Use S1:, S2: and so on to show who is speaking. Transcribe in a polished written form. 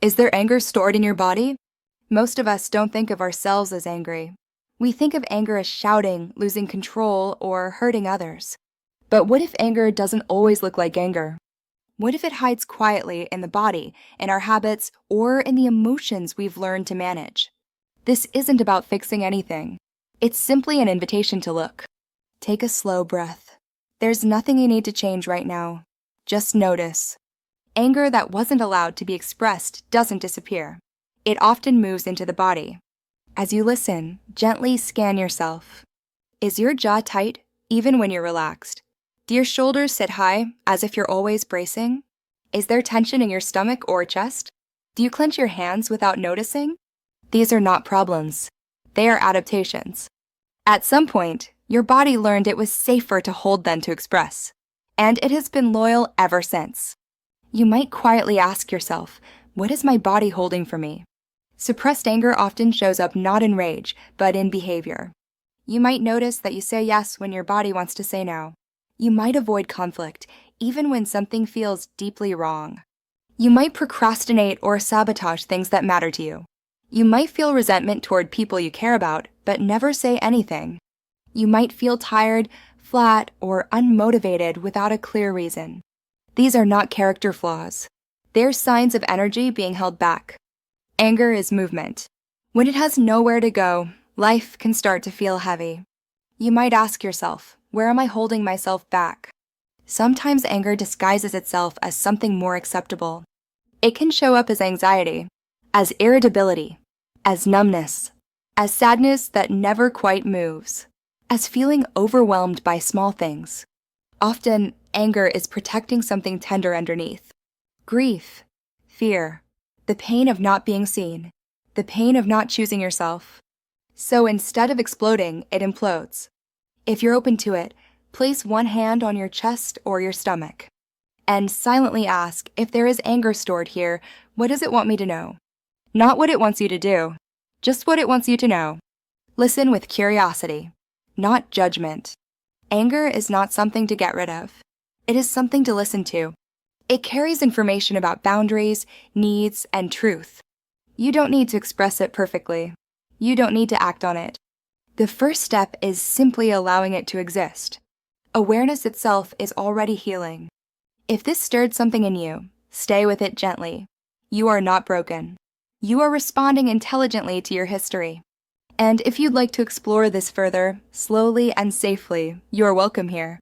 S1: Is there anger stored in your body? Most of us don't think of ourselves as angry. We think of anger as shouting, losing control, or hurting others. But what if anger doesn't always look like anger? What if it hides quietly in the body, in our habits, or in the emotions we've learned to manage? This isn't about fixing anything. It's simply an invitation to look. Take a slow breath. There's nothing you need to change right now. Just notice. Anger that wasn't allowed to be expressed doesn't disappear. It often moves into the body. As you listen, gently scan yourself. Is your jaw tight, even when you're relaxed? Do your shoulders sit high, as if you're always bracing? Is there tension in your stomach or chest? Do you clench your hands without noticing? These are not problems. They are adaptations. At some point, your body learned it was safer to hold than to express, and it has been loyal ever since. You might quietly ask yourself, what is my body holding for me? Suppressed anger often shows up not in rage, but in behavior. You might notice that you say yes when your body wants to say no. You might avoid conflict, even when something feels deeply wrong. You might procrastinate or sabotage things that matter to you. You might feel resentment toward people you care about, but never say anything. You might feel tired, flat, or unmotivated without a clear reason. These are not character flaws. They're signs of energy being held back. Anger is movement. When it has nowhere to go, life can start to feel heavy. You might ask yourself, where am I holding myself back? Sometimes anger disguises itself as something more acceptable. It can show up as anxiety, as irritability, as numbness, as sadness that never quite moves, as feeling overwhelmed by small things. Often, anger is protecting something tender underneath. Grief, fear, the pain of not being seen, the pain of not choosing yourself. So instead of exploding, it implodes. If you're open to it, place one hand on your chest or your stomach, and silently ask, if there is anger stored here, what does it want me to know? Not what it wants you to do, just what it wants you to know. Listen with curiosity, not judgment. Anger is not something to get rid of. It is something to listen to. It carries information about boundaries, needs, and truth. You don't need to express it perfectly. You don't need to act on it. The first step is simply allowing it to exist. Awareness itself is already healing. If this stirred something in you, stay with it gently. You are not broken. You are responding intelligently to your history. And if you'd like to explore this further, slowly and safely, you are welcome here.